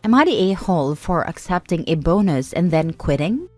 Am I the a-hole for accepting a bonus and then quitting?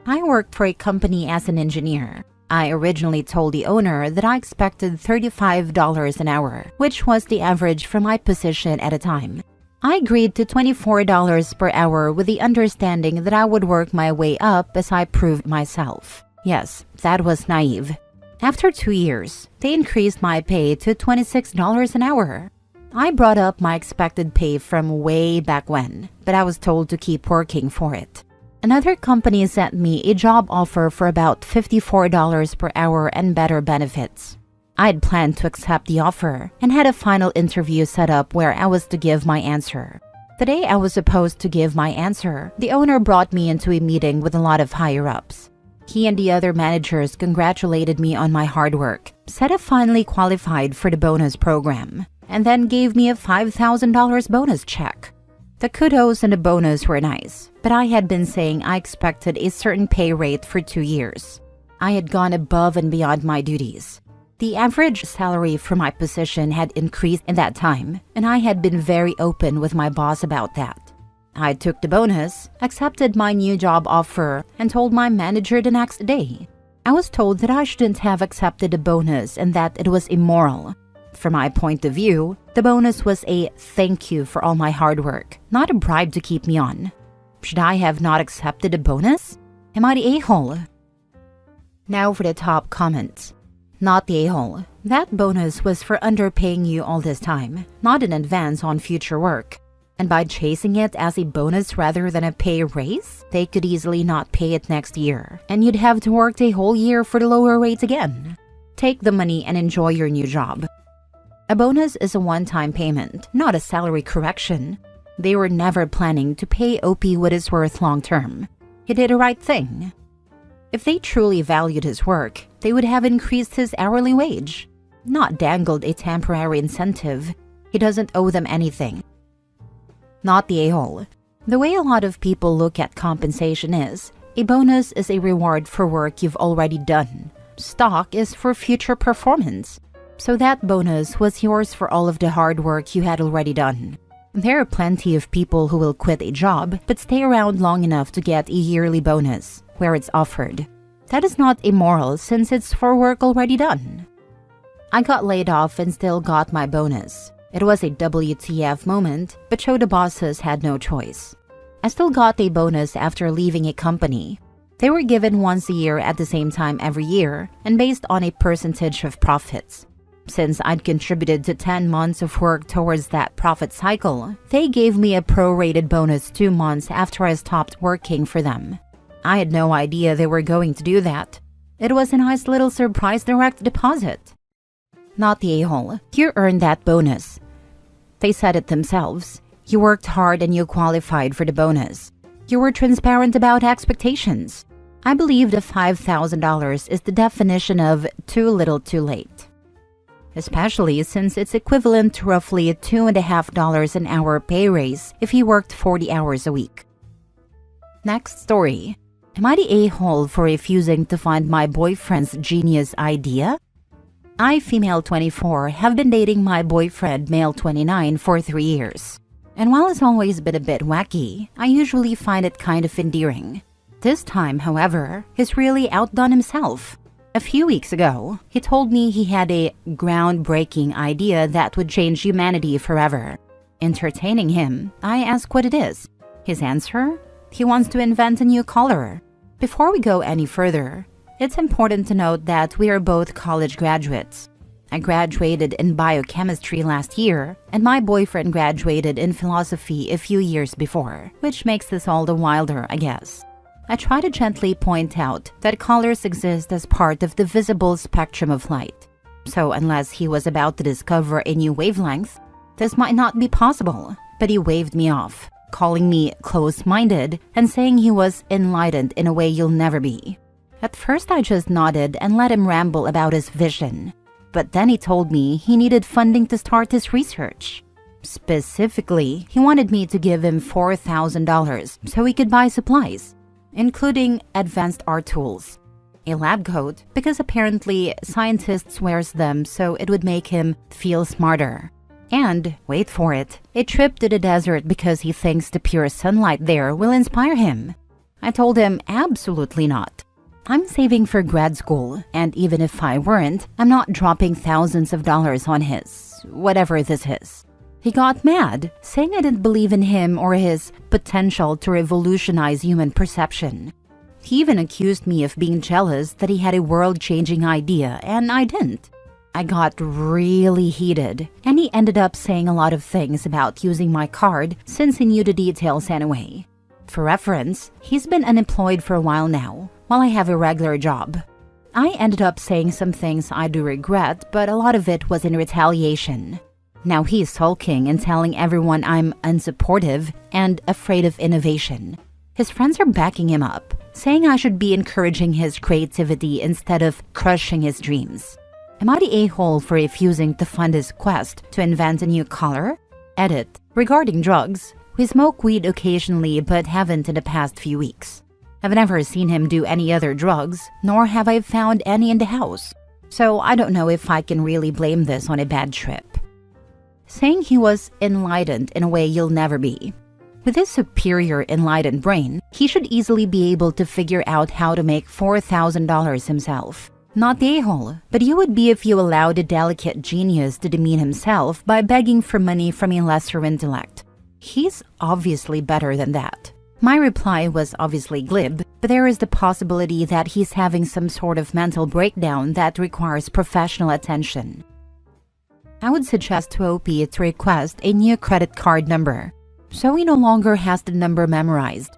I worked for a company as an engineer. I originally told the owner that I expected $35 an hour, which was the average for my position at the time. I agreed to $24 per hour with the understanding that I would work my way up as I proved myself. Yes, that was naive. After 2 years, they increased my pay to $26 an hour. I brought up my expected pay from way back when, but I was told to keep working for it. Another company sent me a job offer for about $54 per hour and better benefits. I had planned to accept the offer and had a final interview set up where I was to give my answer. The day I was supposed to give my answer, the owner brought me into a meeting with a lot of higher-ups. He and the other managers congratulated me on my hard work, said I finally qualified for the bonus program, and then gave me a $5,000 bonus check. The kudos and the bonus were nice, but I had been saying I expected a certain pay rate for 2 years. I had gone above and beyond my duties. The average salary for my position had increased in that time, and I had been very open with my boss about that. I took the bonus, accepted my new job offer, and told my manager the next day. I was told that I shouldn't have accepted the bonus and that it was immoral. From my point of view, the bonus was a thank you for all my hard work, not a bribe to keep me on. Should I have not accepted the bonus? Am I the a-hole? Now for the top comments. Not the a-hole. That bonus was for underpaying you all this time, not an advance on future work. And by chasing it as a bonus rather than a pay raise, they could easily not pay it next year, and you'd have to work a whole year for the lower rates again. Take the money and enjoy your new job. A bonus is a one-time payment, not a salary correction. They were never planning to pay OP what is worth long-term. He did the right thing. If they truly valued his work, they would have increased his hourly wage, not dangled a temporary incentive. He doesn't owe them anything. Not the a-hole. The way a lot of people look at compensation is, a bonus is a reward for work you've already done. Stock is for future performance. So that bonus was yours for all of the hard work you had already done. There are plenty of people who will quit a job but stay around long enough to get a yearly bonus, where it's offered. That is not immoral since it's for work already done. I got laid off and still got my bonus. It was a WTF moment, but showed the bosses had no choice. I still got a bonus after leaving a company. They were given once a year at the same time every year and based on a percentage of profits. Since I'd contributed to 10 months of work towards that profit cycle, they gave me a prorated bonus 2 months after I stopped working for them. I had no idea they were going to do that. It was a nice little surprise direct deposit. Not the a-hole. You earned that bonus. They said it themselves. You worked hard and you qualified for the bonus. You were transparent about expectations. I believe the $5,000 is the definition of too little too late. Especially since it's equivalent to roughly $2.50 an hour pay raise if he worked 40 hours a week. Next story. Am I the a-hole for refusing to fund my boyfriend's genius idea? I, female 24, have been dating my boyfriend, male 29, for 3 years. And while it's always been a bit wacky, I usually find it kind of endearing. This time, however, he's really outdone himself. A few weeks ago, he told me he had a groundbreaking idea that would change humanity forever. Entertaining him, I asked what it is. His answer? He wants to invent a new color. Before we go any further, it's important to note that we are both college graduates. I graduated in biochemistry last year, and my boyfriend graduated in philosophy a few years before, which makes this all the wilder, I guess. I try to gently point out that colors exist as part of the visible spectrum of light. So unless he was about to discover a new wavelength, this might not be possible. But he waved me off, calling me close-minded and saying he was enlightened in a way you'll never be. At first I just nodded and let him ramble about his vision. But then he told me he needed funding to start his research. Specifically, he wanted me to give him $4,000 so he could buy supplies, including advanced art tools, a lab coat, because apparently scientists wears them so it would make him feel smarter, And, wait for it, a trip to the desert because he thinks the pure sunlight there will inspire him. I told him absolutely not. I'm saving for grad school, and even if I weren't, I'm not dropping thousands of dollars on his, whatever this is. He got mad, saying I didn't believe in him or his potential to revolutionize human perception. He even accused me of being jealous that he had a world-changing idea, and I didn't. I got really heated, and he ended up saying a lot of things about using my card since he knew the details anyway. For reference, he's been unemployed for a while now, while I have a regular job. I ended up saying some things I do regret, but a lot of it was in retaliation. Now he's sulking and telling everyone I'm unsupportive and afraid of innovation. His friends are backing him up, saying I should be encouraging his creativity instead of crushing his dreams. Am I the a-hole for refusing to fund his quest to invent a new color? Edit. Regarding drugs, we smoke weed occasionally but haven't in the past few weeks. I've never seen him do any other drugs, nor have I found any in the house. So I don't know if I can really blame this on a bad trip. Saying he was enlightened in a way you'll never be. With his superior enlightened brain, he should easily be able to figure out how to make $4,000 himself. Not the a-hole, but you would be if you allowed a delicate genius to demean himself by begging for money from a lesser intellect. He's obviously better than that. My reply was obviously glib, but there is the possibility that he's having some sort of mental breakdown that requires professional attention. I would suggest to OP to request a new credit card number, so he no longer has the number memorized.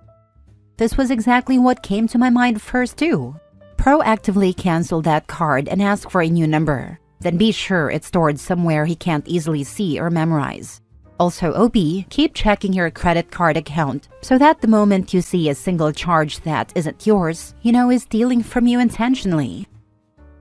This was exactly what came to my mind first too. Proactively cancel that card and ask for a new number. Then be sure it's stored somewhere he can't easily see or memorize. Also, OP, keep checking your credit card account so that the moment you see a single charge that isn't yours, you know is stealing from you intentionally.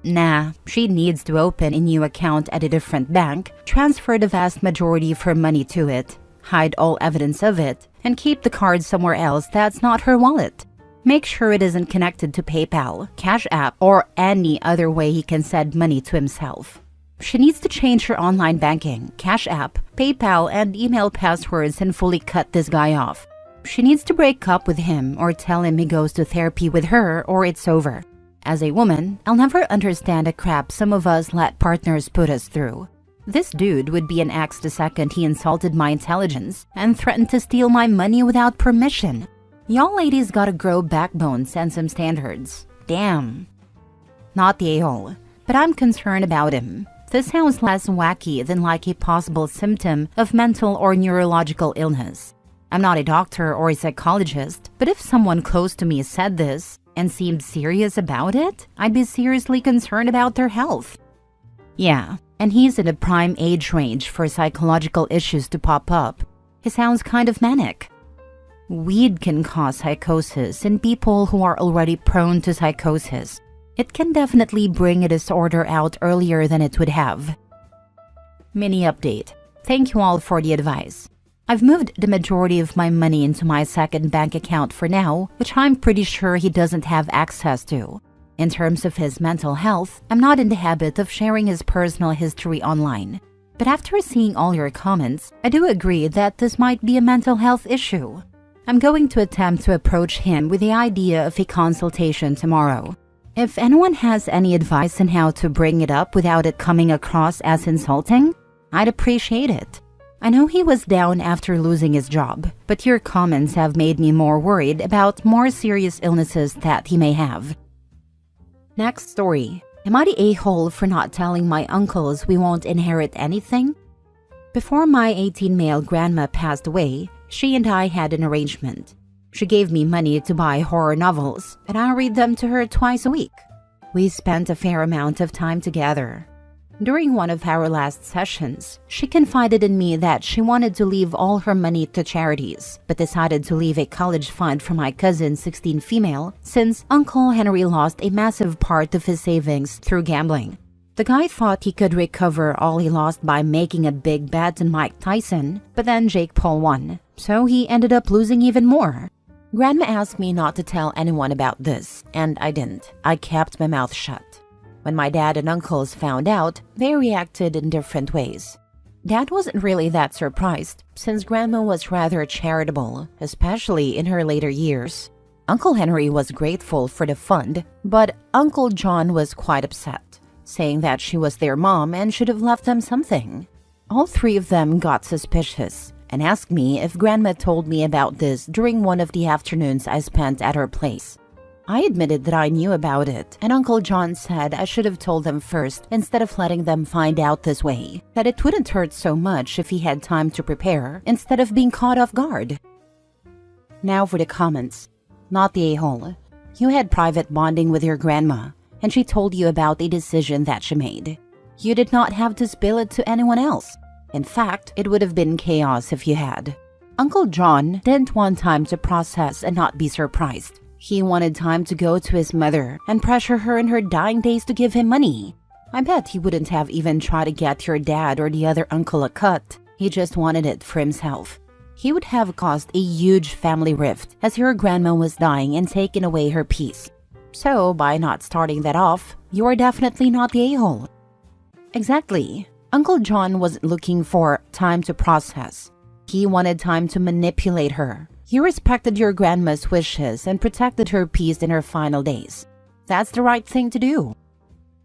Nah, she needs to open a new account at a different bank, transfer the vast majority of her money to it, hide all evidence of it, and keep the card somewhere else that's not her wallet. Make sure it isn't connected to PayPal, Cash App, or any other way he can send money to himself. She needs to change her online banking, Cash App, PayPal, and email passwords and fully cut this guy off. She needs to break up with him or tell him he goes to therapy with her or it's over. As a woman, I'll never understand the crap some of us let partners put us through. This dude would be an ex the second he insulted my intelligence and threatened to steal my money without permission. Y'all ladies gotta grow backbones and some standards. Damn. Not the a-hole, but I'm concerned about him. This sounds less wacky than like a possible symptom of mental or neurological illness. I'm not a doctor or a psychologist, but if someone close to me said this and seemed serious about it, I'd be seriously concerned about their health. Yeah, and he's in a prime age range for psychological issues to pop up. He sounds kind of manic. Weed can cause psychosis in people who are already prone to psychosis. It can definitely bring a disorder out earlier than it would have. Mini update. Thank you all for the advice. I've moved the majority of my money into my second bank account for now, which I'm pretty sure he doesn't have access to. In terms of his mental health, I'm not in the habit of sharing his personal history online. But after seeing all your comments, I do agree that this might be a mental health issue. I'm going to attempt to approach him with the idea of a consultation tomorrow. If anyone has any advice on how to bring it up without it coming across as insulting, I'd appreciate it. I know he was down after losing his job, but your comments have made me more worried about more serious illnesses that he may have. Next story. Am I the a-hole for not telling my uncles we won't inherit anything? Before my 18-male grandma passed away, she and I had an arrangement. She gave me money to buy horror novels, and I read them to her twice a week. We spent a fair amount of time together. During one of our last sessions, she confided in me that she wanted to leave all her money to charities, but decided to leave a college fund for my cousin 16 female since Uncle Henry lost a massive part of his savings through gambling. The guy thought he could recover all he lost by making a big bet on Mike Tyson, but then Jake Paul won, so he ended up losing even more. Grandma asked me not to tell anyone about this, and I didn't. I kept my mouth shut. When my dad and uncles found out, they reacted in different ways. Dad wasn't really that surprised, since Grandma was rather charitable, especially in her later years. Uncle Henry was grateful for the fund, but Uncle John was quite upset, saying that she was their mom and should have left them something. All three of them got suspicious and asked me if Grandma told me about this during one of the afternoons I spent at her place. I admitted that I knew about it, and Uncle John said I should have told them first instead of letting them find out this way, that it wouldn't hurt so much if he had time to prepare instead of being caught off guard. Now for the comments. Not the a-hole. You had private bonding with your grandma, and she told you about a decision that she made. You did not have to spill it to anyone else. In fact, it would have been chaos if you had. Uncle John didn't want time to process and not be surprised. He wanted time to go to his mother and pressure her in her dying days to give him money. I bet he wouldn't have even tried to get your dad or the other uncle a cut. He just wanted it for himself. He would have caused a huge family rift as your grandma was dying and taken away her peace. So, by not starting that off, you are definitely not the a-hole. Exactly. Uncle John wasn't looking for time to process. He wanted time to manipulate her. You respected your grandma's wishes and protected her peace in her final days. That's the right thing to do.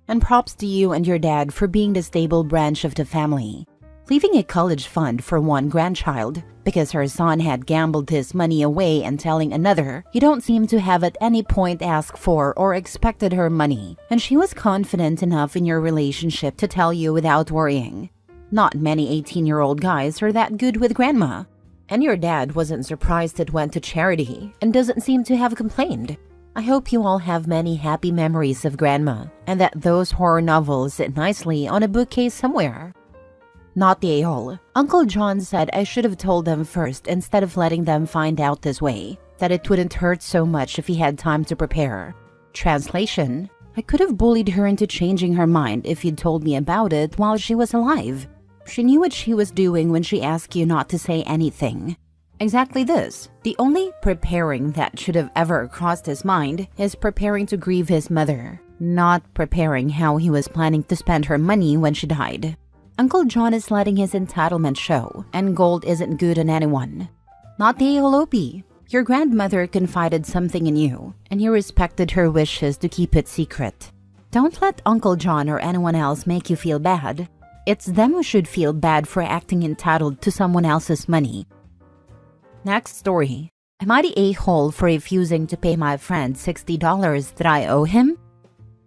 And props to you and your dad for being the stable branch of the family. Leaving a college fund for one grandchild because her son had gambled his money away and telling another you don't seem to have at any point asked for or expected her money, and she was confident enough in your relationship to tell you without worrying. Not many 18-year-old guys are that good with grandma. And your dad wasn't surprised it went to charity and doesn't seem to have complained. I hope you all have many happy memories of Grandma and that those horror novels sit nicely on a bookcase somewhere. Not the a-hole. Uncle John said I should have told them first instead of letting them find out this way, that it wouldn't hurt so much if he had time to prepare. Translation: I could have bullied her into changing her mind if you'd told me about it while she was alive. She knew what she was doing when she asked you not to say anything. Exactly this. The only preparing that should have ever crossed his mind is preparing to grieve his mother, not preparing how he was planning to spend her money when she died. Uncle John is letting his entitlement show, and gold isn't good on anyone. Not the a-hole. Your grandmother confided something in you, and you respected her wishes to keep it secret. Don't let Uncle John or anyone else make you feel bad. It's them who should feel bad for acting entitled to someone else's money. Next story. Am I the a-hole for refusing to pay my friend $60 that I owe him?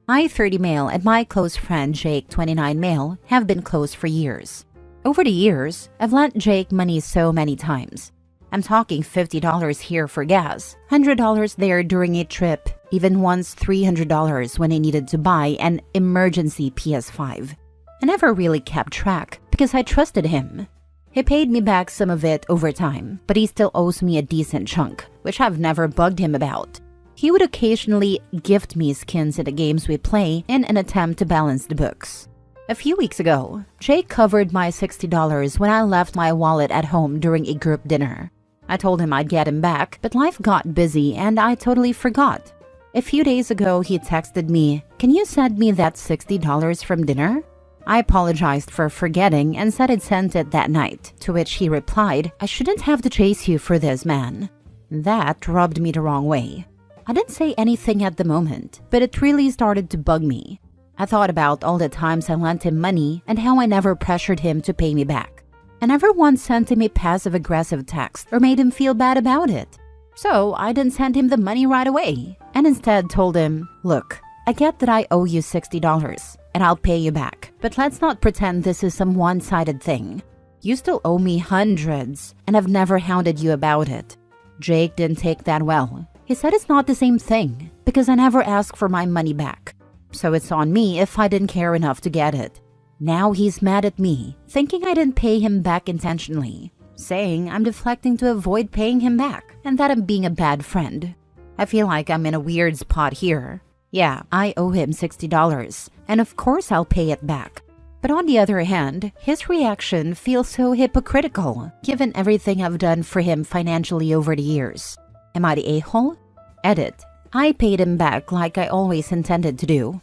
I, 30 male, and my close friend Jake, 29 male, have been close for years. Over the years, I've lent Jake money so many times. I'm talking $50 here for gas, $100 there during a trip, even once $300 when I needed to buy an emergency PS5. I never really kept track because I trusted him. He paid me back some of it over time, but he still owes me a decent chunk, which I've never bugged him about. He would occasionally gift me skins in the games we play in an attempt to balance the books. A few weeks ago, Jake covered my $60 when I left my wallet at home during a group dinner. I told him I'd get him back, but life got busy and I totally forgot. A few days ago, he texted me, "Can you send me that $60 from dinner?" I apologized for forgetting and said I'd sent it that night, to which he replied, "I shouldn't have to chase you for this, man." That rubbed me the wrong way. I didn't say anything at the moment, but it really started to bug me. I thought about all the times I lent him money and how I never pressured him to pay me back. I never once sent him a passive-aggressive text or made him feel bad about it. So I didn't send him the money right away, and instead told him, "Look, I get that I owe you $60, and I'll pay you back, but let's not pretend this is some one-sided thing. You still owe me hundreds, and I've never hounded you about it." Jake didn't take that well. He said it's not the same thing, because I never asked for my money back. So it's on me if I didn't care enough to get it. Now he's mad at me, thinking I didn't pay him back intentionally, saying I'm deflecting to avoid paying him back, and that I'm being a bad friend. I feel like I'm in a weird spot here. Yeah, I owe him $60, and of course I'll pay it back. But on the other hand, his reaction feels so hypocritical, given everything I've done for him financially over the years. Am I the a-hole? Edit. I paid him back like I always intended to do.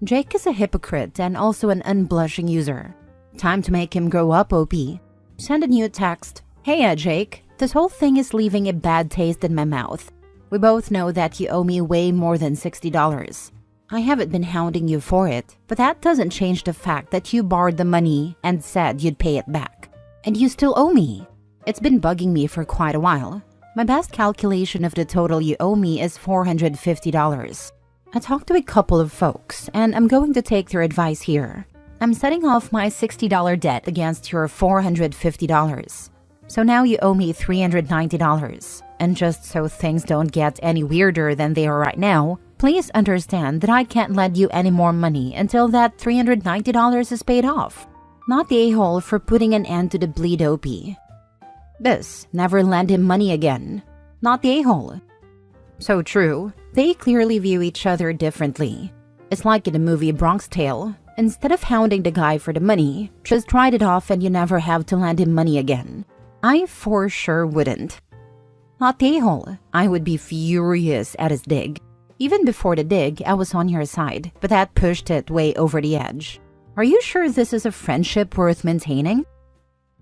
Jake is a hypocrite and also an unblushing user. Time to make him grow up, OP. Send a new text. Hey, Jake. This whole thing is leaving a bad taste in my mouth. We both know that you owe me way more than $60. I haven't been hounding you for it, but that doesn't change the fact that you borrowed the money and said you'd pay it back. And you still owe me. It's been bugging me for quite a while. My best calculation of the total you owe me is $450. I talked to a couple of folks, and I'm going to take their advice here. I'm setting off my $60 debt against your $450. So now you owe me $390. And just so things don't get any weirder than they are right now, please understand that I can't lend you any more money until that $390 is paid off. Not the a-hole for putting an end to the bleed, OP. This, never lend him money again. Not the a-hole. So true, they clearly view each other differently. It's like in the movie Bronx Tale. Instead of hounding the guy for the money, just write it off and you never have to lend him money again. I for sure wouldn't. Not the a-hole. I would be furious at his dig. Even before the dig, I was on your side, but that pushed it way over the edge. Are you sure this is a friendship worth maintaining?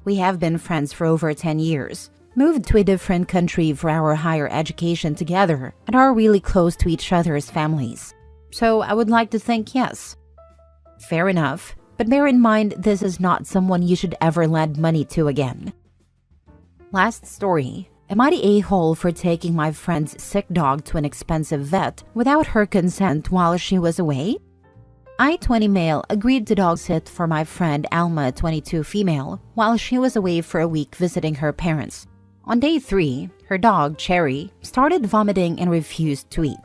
We have been friends for over 10 years, moved to a different country for our higher education together, and are really close to each other's families. So I would like to think yes. Fair enough, but bear in mind this is not someone you should ever lend money to again. Last story. Am I the a-hole for taking my friend's sick dog to an expensive vet without her consent while she was away? I, 20 male, agreed to dog sit for my friend Alma, 22 female, while she was away for a week visiting her parents. On day 3, her dog, Cherry, started vomiting and refused to eat.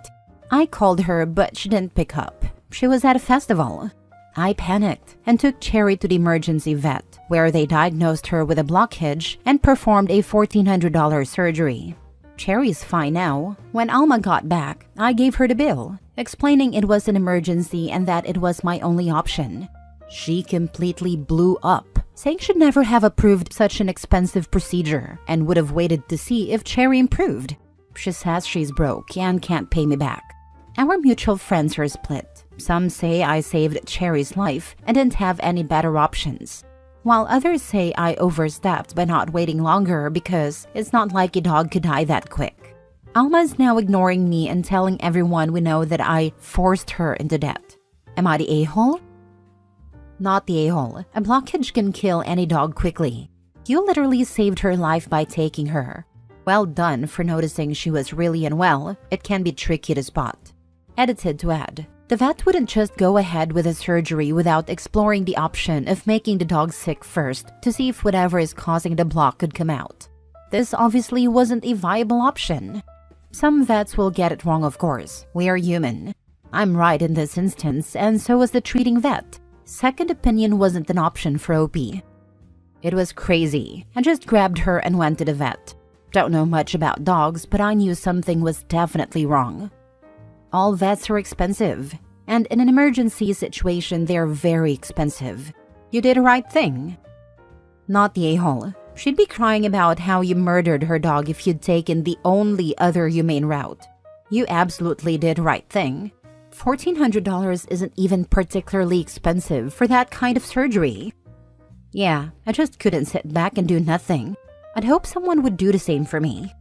I called her, but she didn't pick up. She was at a festival. I panicked and took Cherry to the emergency vet, where they diagnosed her with a blockage and performed a $1,400 surgery. Cherry's fine now. When Alma got back, I gave her the bill, explaining it was an emergency and that it was my only option. She completely blew up, saying she'd never have approved such an expensive procedure and would have waited to see if Cherry improved. She says she's broke and can't pay me back. Our mutual friends are split. Some say I saved Cherry's life and didn't have any better options, while others say I overstepped by not waiting longer because it's not like a dog could die that quick. Alma's now ignoring me and telling everyone we know that I forced her into debt. Am I the a-hole? Not the a-hole. A blockage can kill any dog quickly. You literally saved her life by taking her. Well done for noticing she was really unwell. It can be tricky to spot. Edited to add. The vet wouldn't just go ahead with a surgery without exploring the option of making the dog sick first to see if whatever is causing the block could come out. This obviously wasn't a viable option. Some vets will get it wrong, of course. We are human. I'm right in this instance, and so was the treating vet. Second opinion wasn't an option for OP. It was crazy. I just grabbed her and went to the vet. Don't know much about dogs, but I knew something was definitely wrong. All vets are expensive, and in an emergency situation, they're very expensive. You did the right thing. Not the a-hole. She'd be crying about how you murdered her dog if you'd taken the only other humane route. You absolutely did the right thing. $1,400 isn't even particularly expensive for that kind of surgery. Yeah, I just couldn't sit back and do nothing. I'd hope someone would do the same for me.